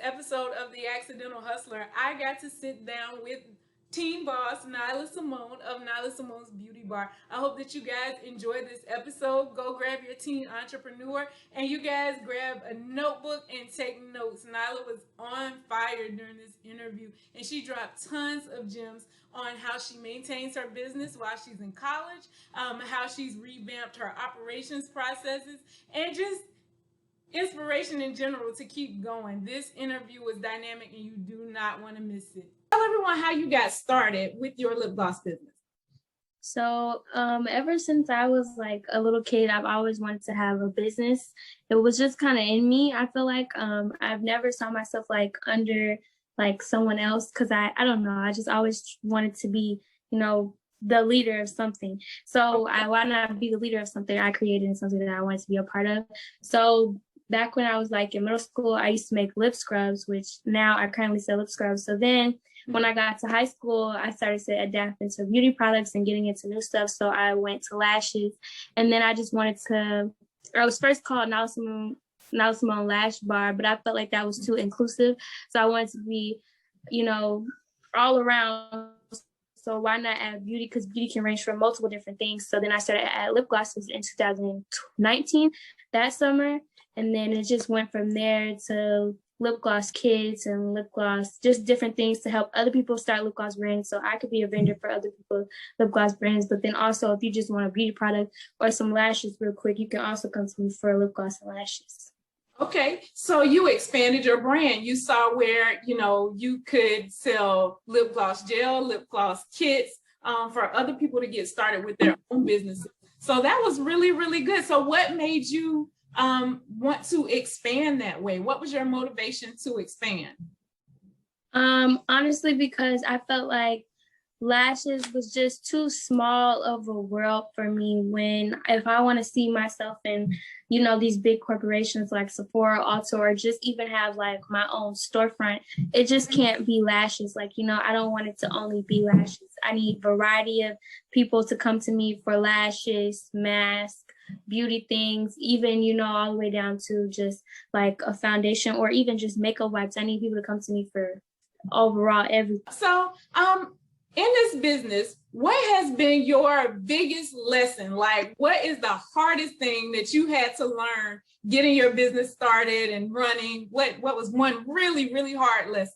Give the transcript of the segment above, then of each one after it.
episode of The Accidental Hustler, I got to sit down with team boss Nyla Symone of Nyla Symone's Beauty Bar. I hope that you guys enjoy this episode. Go grab your teen entrepreneur and you guys grab a notebook and take notes. Nyla was on fire during this interview and she dropped tons of gems on how she maintains her business while she's in college, how she's revamped her operations processes, and just inspiration in general to keep going. This interview was dynamic and you do not want to miss it. Tell everyone how you got started with your lip gloss business. So ever since I was like a little kid, I've always wanted to have a business. It was just kind of in me. I feel like I've never saw myself like under like someone else because I don't know. I just always wanted to be, the leader of something. So why not be the leader of something I created and something that I wanted to be a part of? So back when I was like in middle school, I used to make lip scrubs, which now I currently sell lip scrubs. So then when I got to high school, I started to adapt into beauty products and getting into new stuff. So I went to lashes, and then I just wanted to, I was first called Nyla Symone Lash Bar, but I felt like that was too inclusive. So I wanted to be, all around. So why not add beauty? Because beauty can range from multiple different things. So then I started to add lip glosses in 2019, that summer. And then it just went from there to lip gloss kits and lip gloss, just different things to help other people start lip gloss brands. So I could be a vendor for other people's lip gloss brands. But then also, if you just want a beauty product or some lashes real quick, you can also come to me for lip gloss and lashes. Okay, so you expanded your brand. You saw where, you could sell lip gloss gel, lip gloss kits for other people to get started with their own businesses. So that was really, really good. So what made you want to expand that way? What was your motivation to expand? Honestly, because I felt like lashes was just too small of a world for me if I want to see myself in, these big corporations like Sephora, Ulta, or just even have like my own storefront, it just can't be lashes. Like, I don't want it to only be lashes. I need variety of people to come to me for lashes, masks, beauty things, even, all the way down to just like a foundation or even just makeup wipes. I need people to come to me for overall everything. So, in this business, what has been your biggest lesson? Like, what is the hardest thing that you had to learn getting your business started and running? What was one really, really hard lesson?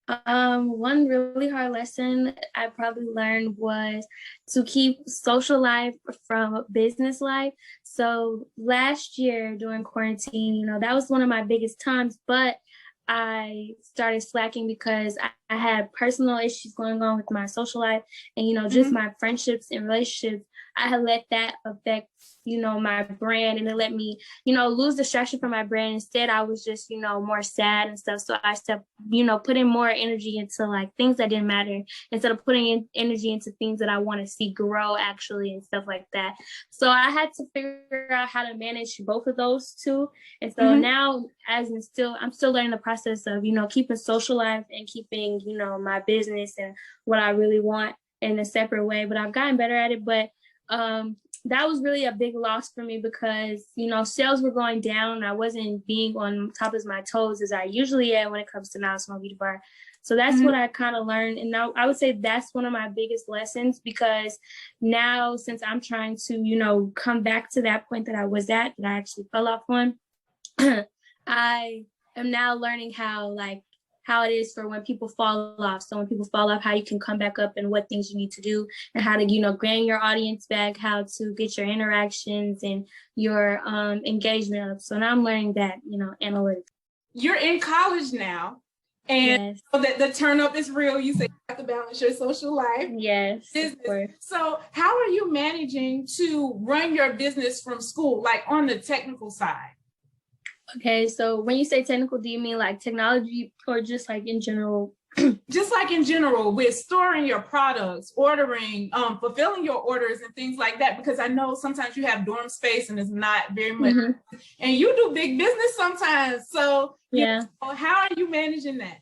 One really hard lesson I probably learned was to keep social life from business life. So last year during quarantine, that was one of my biggest times, but I started slacking because I had personal issues going on with my social life and, just my friendships and relationships. I had let that affect, my brand, and it let me, lose distraction from my brand. Instead, I was just, more sad and stuff. So I started, putting more energy into like things that didn't matter instead of putting in energy into things that I want to see grow actually and stuff like that. So I had to figure out how to manage both of those two. And so now I'm still learning the process of, keeping social life and keeping, my business and what I really want in a separate way. But I've gotten better at it. But that was really a big loss for me because, sales were going down. I wasn't being on top of my toes as I usually am when it comes to Nyla Symone Beauty Bar. So that's what I kind of learned. And now I would say that's one of my biggest lessons because now since I'm trying to, come back to that point that I was at, that I actually fell off on, I am now learning how it is for when people fall off. So when people fall off, how you can come back up and what things you need to do and how to, gain your audience back, how to get your interactions and your engagement up. So now I'm learning that, analytics. You're in college now. And yes. So that the turn up is real. You say you have to balance your social life. Yes. Business. So how are you managing to run your business from school, like on the technical side? Okay, so when you say technical, do you mean like technology or just like in general? Just like in general, with storing your products, ordering, fulfilling your orders and things like that, because I know sometimes you have dorm space and it's not very much, and you do big business sometimes. So, yeah. How are you managing that?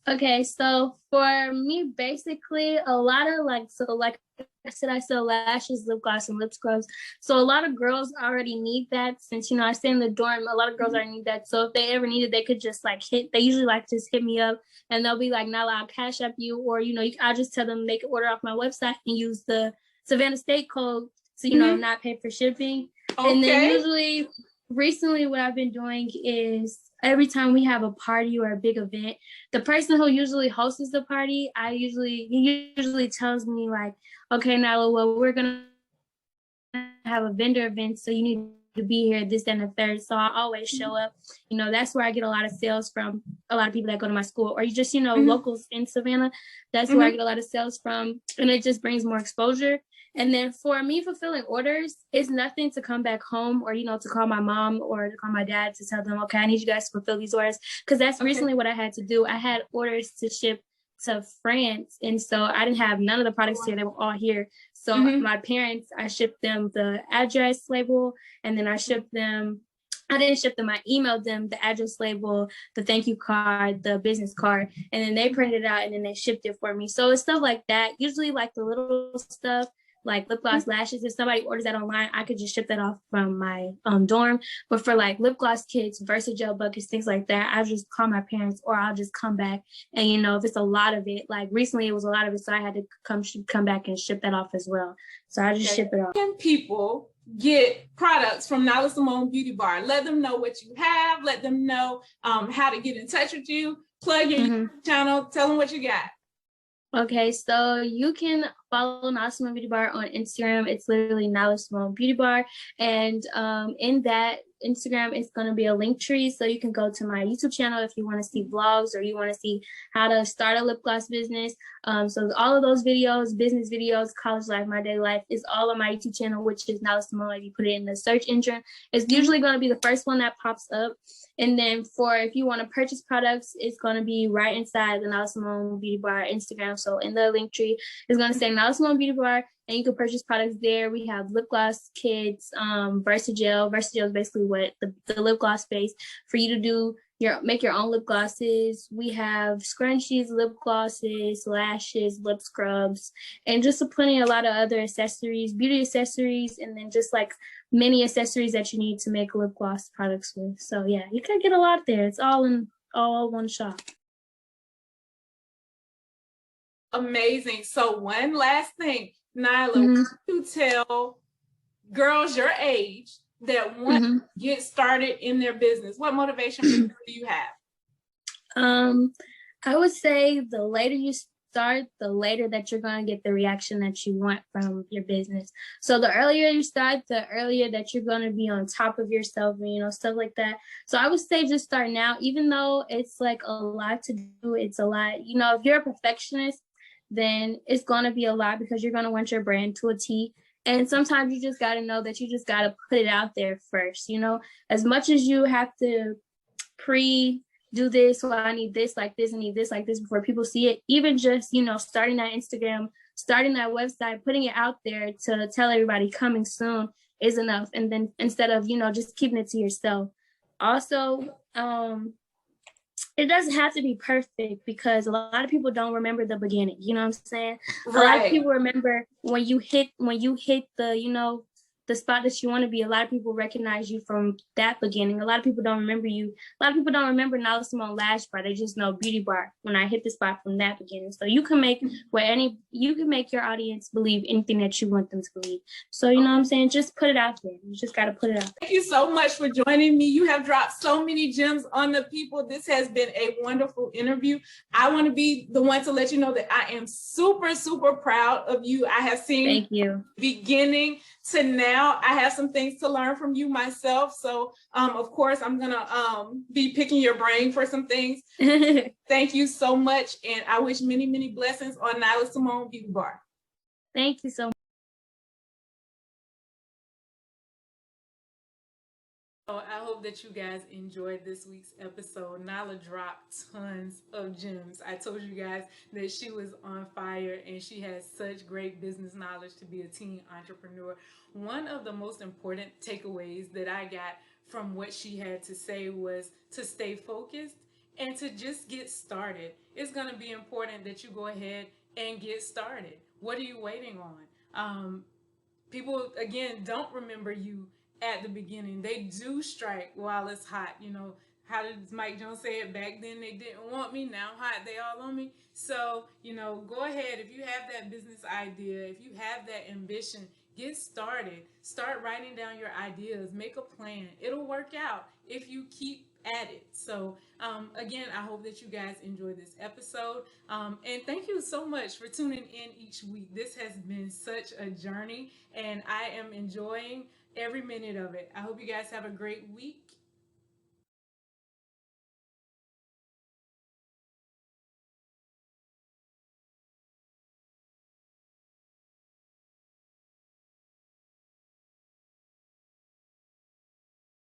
Okay, so for me, basically, a lot of like I said, I sell lashes, lip gloss, and lip scrubs. So a lot of girls already need that since, you know, I stay in the dorm. A lot of girls already need that. So if they ever need it, they could just like they usually like just hit me up and they'll be like, Nyla, I'll cash up you. Or, you know, I'll just tell them they can order off my website and use the Savannah State code to, you know, not pay for shipping. Okay. And then usually, recently, what I've been doing is every time we have a party or a big event, the person who usually hosts the party, he usually tells me like, okay, Nyla, well, we're gonna have a vendor event, so you need to be here, this, and the third. So I always show up. You know, that's where I get a lot of sales from. A lot of people that go to my school, or you just, you know, locals in Savannah. That's where I get a lot of sales from, and it just brings more exposure. And then for me, fulfilling orders, it's nothing to come back home or, you know, to call my mom or to call my dad to tell them, okay, I need you guys to fulfill these orders. Because that's recently what I had to do. I had orders to ship to France. And so I didn't have none of the products here. They were all here. So my parents, I shipped them the address label, and then I shipped them, I didn't ship them, I emailed them the address label, the thank you card, the business card, and then they printed it out and then they shipped it for me. So it's stuff like that. Usually like the little stuff, like lip gloss, lashes, if somebody orders that online, I could just ship that off from my dorm. But for like lip gloss kits, Versagel buckets, things like that, I just call my parents or I'll just come back. And, you know, if it's a lot of it, like recently it was a lot of it, so I had to come back and ship that off as well. So I just ship it off. Can people get products from Nyla Symone Beauty Bar? Let them know what you have. Let them know how to get in touch with you. Plug your YouTube channel. Tell them what you got. Okay, so you can follow Nyla Symone Beauty Bar on Instagram. It's literally Nyla Symone Beauty Bar. And in that Instagram, it's going to be a link tree. So you can go to my YouTube channel if you want to see vlogs or you want to see how to start a lip gloss business. So all of those videos, business videos, college life, my daily life, is all on my YouTube channel, which is Nyla Symone. If you put it in the search engine, it's usually going to be the first one that pops up. And then for if you want to purchase products, it's going to be right inside the Nyla Symone Beauty Bar Instagram. So in the link tree, it's going to say Nyla Symone Beauty Bar, and you can purchase products there. We have lip gloss kits, Versagel. Versagel is basically what the lip gloss base for you to do make your own lip glosses. We have scrunchies, lip glosses, lashes, lip scrubs, and just a lot of other accessories, beauty accessories, and then just like many accessories that you need to make lip gloss products with. So yeah, you can get a lot there. It's all in one shop. Amazing. So one last thing, Nyla, to tell girls your age that want to get started in their business, what motivation do you have? I would say the later you start, the later that you're going to get the reaction that you want from your business. So the earlier you start, the earlier that you're going to be on top of yourself and, you know, stuff like that. So I would say just start now, even though it's like a lot to do. It's a lot, you know, if you're a perfectionist, then it's going to be a lot because you're going to want your brand to a T. And sometimes you just got to know that you just got to put it out there first, you know, as much as you have to do this, well, I need this like this, I need this like this before people see it. Even just, you know, starting that Instagram, starting that website, putting it out there to tell everybody coming soon is enough. And then instead of, you know, just keeping it to yourself. Also, it doesn't have to be perfect because a lot of people don't remember the beginning. You know what I'm saying? Right. A lot of people remember when you hit the, you know, the spot that you want to be. A lot of people recognize you from that beginning. A lot of people don't remember you. A lot of people don't remember Nyla Symone Lash Bar. They just know Beauty Bar when I hit the spot from that beginning. So you can make your audience believe anything that you want them to believe. So you know what I'm saying? Just put it out there. You just got to put it out there. Thank you so much for joining me. You have dropped so many gems on the people. This has been a wonderful interview. I want to be the one to let you know that I am super, super proud of you. I have seen Thank you. Beginning to now. I have some things to learn from you myself. So, of course, I'm going to be picking your brain for some things. Thank you so much. And I wish many, many blessings on Nyla Symone Beauty Bar. Thank you so much. I hope that you guys enjoyed this week's episode. Nyla dropped tons of gems. I told you guys that she was on fire and she has such great business knowledge to be a teen entrepreneur. One of the most important takeaways that I got from what she had to say was to stay focused and to just get started. It's going to be important that you go ahead and get started. What are you waiting on? People, again, don't remember you at the beginning. They do strike while it's hot. You know, how did Mike Jones say it? Back then they didn't want me, now hot, they all on me. So, you know, go ahead. If you have that business idea, if you have that ambition, get started. Start writing down your ideas, make a plan. It'll work out if you keep at it. So, again, I hope that you guys enjoy this episode. And thank you so much for tuning in each week. This has been such a journey, and I am enjoying every minute of it. I hope you guys have a great week.